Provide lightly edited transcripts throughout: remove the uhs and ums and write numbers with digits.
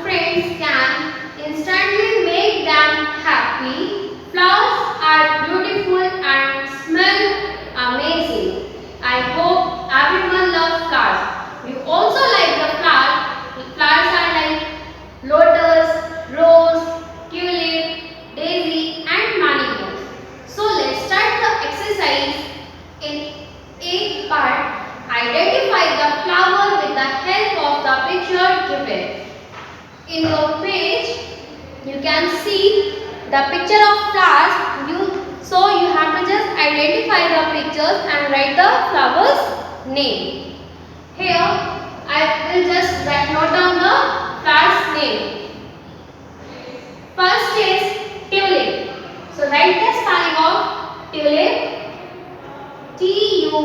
friends can instantly make them happy. Flowers are beautiful and smell amazing. I hope everyone loves flowers. You also like the flowers. Flowers are like lotus, rose, tulip, daisy and marigolds. So let's start the exercise. In A part, identify the flower with the help of the picture given. In your page, you can see the picture of flowers. So you have to just identify the pictures and write the flower's name. Here, I will just note down the flower's name. First is tulip. So write the spelling of tulip. Tulip.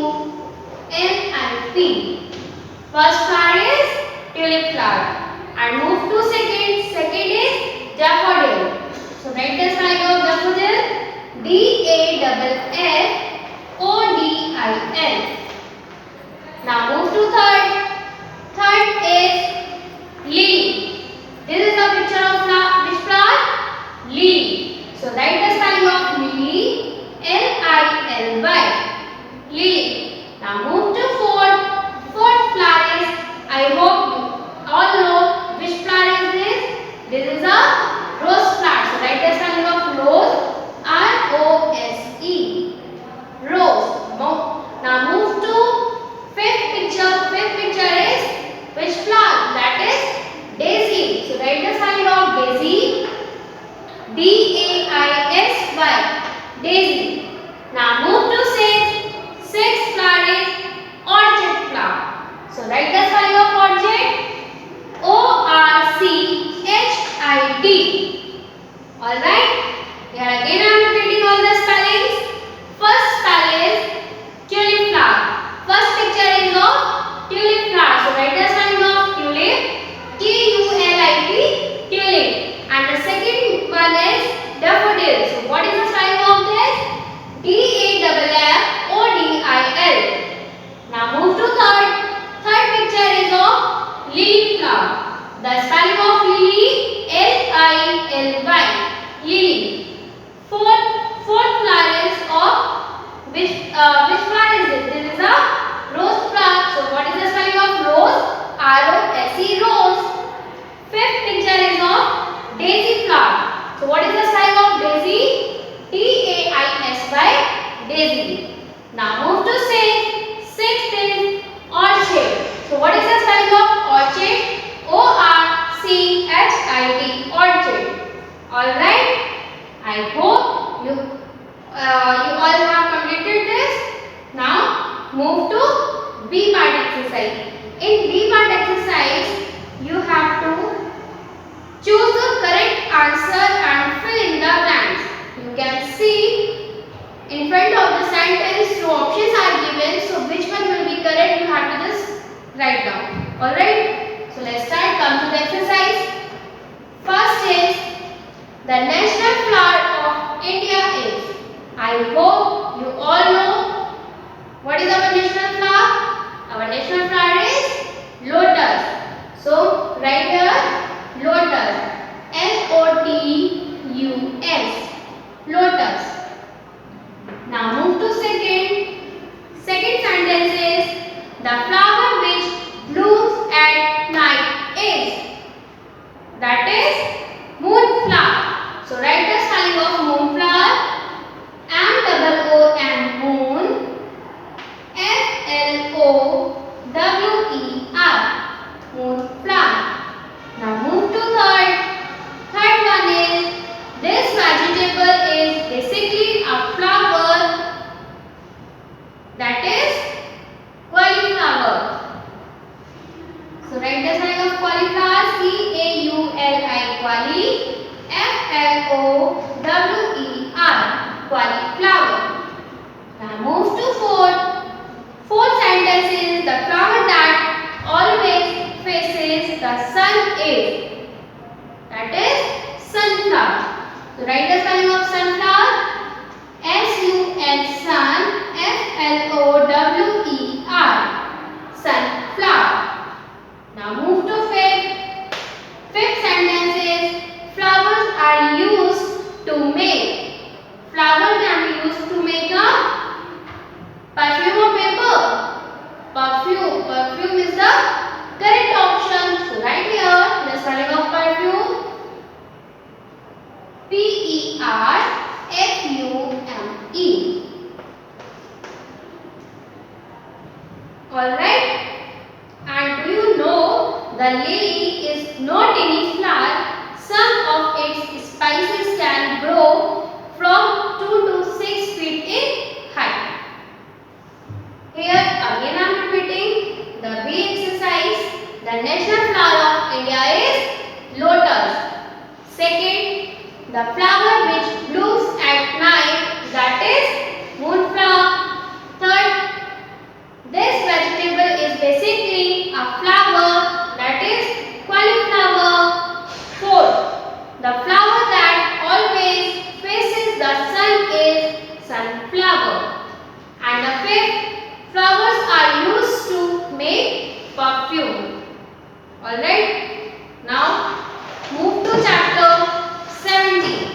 First flower is tulip flower. And move to second. Second is daffodil. So write the spelling of daffodil. Daffodil. Now move to third. Third is lily. This is the picture of which flower? Lily. So write the spelling of lily. Lily. Lily. Now move to fourth. Fourth flower is, I hope you all know which flower is this. This is a rose flower. So write the spelling of rose. R-O-S-E. Rose. Now move to fifth picture. Fifth picture is which flower? That is daisy. So write the spelling of daisy. D-A-I-S-Y. Daisy. Now move to sixth. Sixth flower is orchid flower. So write the spelling of orchid. O-R-C-H-I-D. Alright. Here again I am repeating all the spellings. First spell is tulip flower. First picture is of tulip flower. So write the spelling of tulip. T-U-L-I-P. Tulip. And the second one is daffodil. So what is the spelling of this? D-A-F-F-O-D-I-L. Now move to third. Third picture is of lily flower. The spelling of lily, L-I-L-Y. Lily. Fourth flower is of which flower is this? This is a rose flower. So what is the spelling of rose? R-O-S-E, rose. Fifth picture is of daisy flower. So what is the spelling of daisy? D-A-I-S-Y, daisy. Now move to sixth. Sixth is orchid. So what is the spelling of orchid? O-R-C-H-I-D, orchid. Alright. I hope you all have completed this. Now move to B part exercise. In B part exercise, you have to choose the correct answer and fill in the blanks. You can see in front of the sentence two options are given. So which one will be correct? You have to just write down. Alright. So let's start. Come to the exercise. First is the national flower of India is. I hope you all know what is our national flower. Our national flower is lotus. So write here lotus. L-O-T-U-S. Lotus. Now move to second. Second sentence is the flower which blooms at night is. That is moonflower. So write the spelling of moonflower. M-O-O-N, moon. F-L-O-W-E-R. Moonflower. Now move to third. Third one is this vegetable is basically a flower. That is cauliflower. So write the spelling of cauliflower. C-A-U-L-I, quali. F-L-O-W-E-R, cauliflower. Now move to fourth. Fourth sentence is the flower that always faces the sun is. That is sunflower. So write the spelling of sunflower. S-U-N, sun. F-L-O-W-E-R, sunflower. Now move to fifth. Fifth sentence The flower which blooms at night, that is moonflower. Third, this vegetable is basically a flower, that is cauliflower. Fourth, the flower that always faces the sun is sunflower. And the fifth, flowers are used to make perfume. Alright, now move to chapter 17.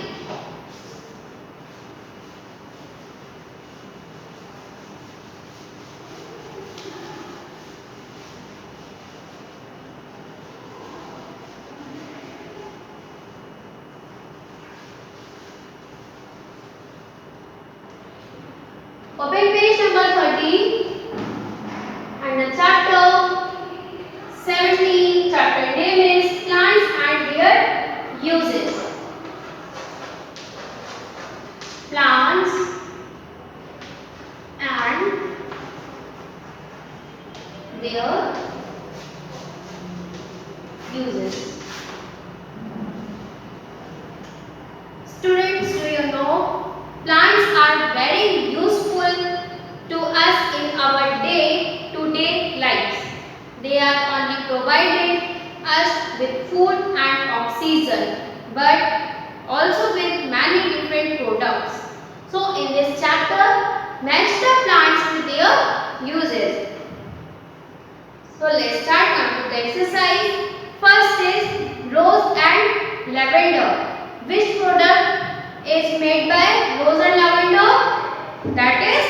Open page number 30 and the chapter 17, chapter name is Plants and Their Uses. Plants and their uses. Students, do you know plants are very useful to us in our day-to-day lives. They are only provided us with food and oxygen, but also with many different products. So in this chapter, match the plants with their uses. So let's start on to the exercise. First is rose and lavender. Which product is made by rose and lavender? That is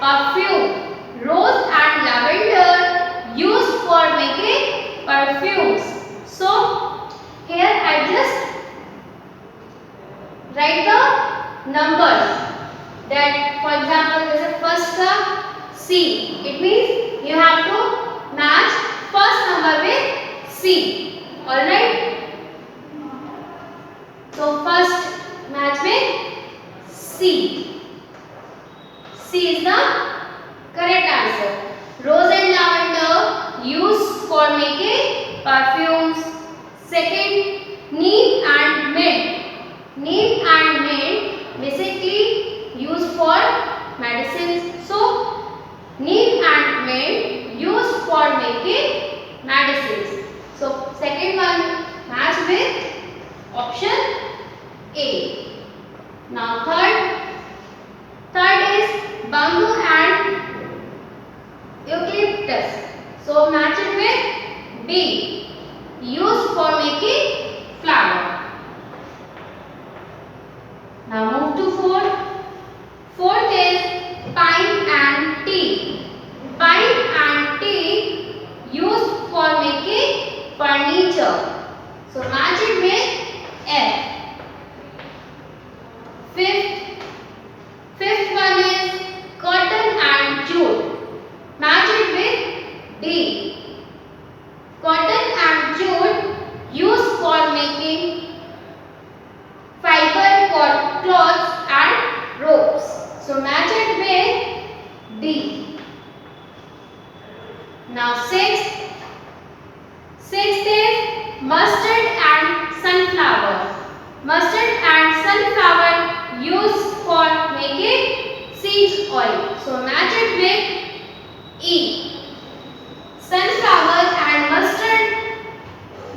perfume. Rose and lavender used for making perfumes. So here I just write the numbers. That for example there is a first term C. It means you have to match first number with C. Alright. So first match with C. C is the correct answer. Rose and lavender used for making perfumes. Second, neem and mint. Neem and mint basically used for medicines. So neem and mint used for making medicines. So second one match with option A. Now third is bamboo and eucalyptus. So match it with B. Used for making flour. Now move to fourth. Fourth is pine and tea. Pine and tea used for making furniture. So match it with F. Fifth one is cotton and jute. Match it with D. Cotton and jute used for making fiber for clothes and ropes. So match it with D. Now sixth is mustard and sunflower. Mustard and sunflower used for making seed oil. So match it with E. Sunflower and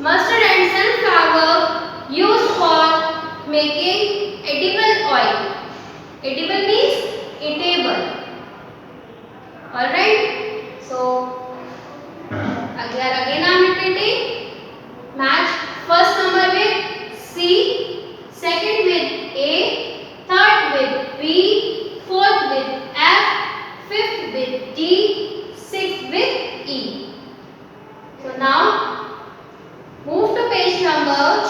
mustard and sunflower used for making edible oil. Edible means eatable. Alright. So again I am repeating. Match first number with C, second with A, third with B, fourth with F, fifth with D, sixth with E. So now move to page number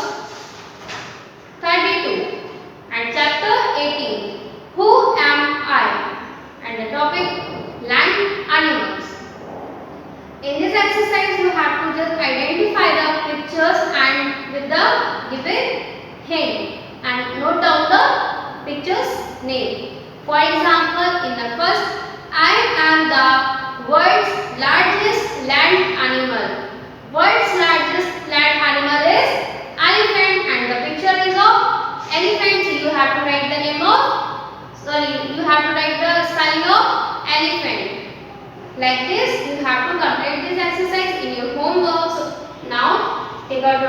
32 and chapter 18. Who am I? And the topic land animals. In this exercise you have to just identify the pictures and with the given hint and note down the picture's name. For example, in the first, I am the world's largest land animal. World's largest land animal is elephant and the picture is of elephant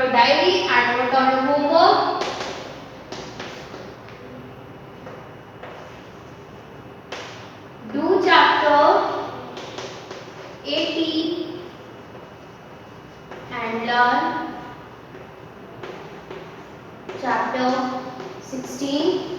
your diary and note down your homework. Do chapter 18 and learn chapter 16.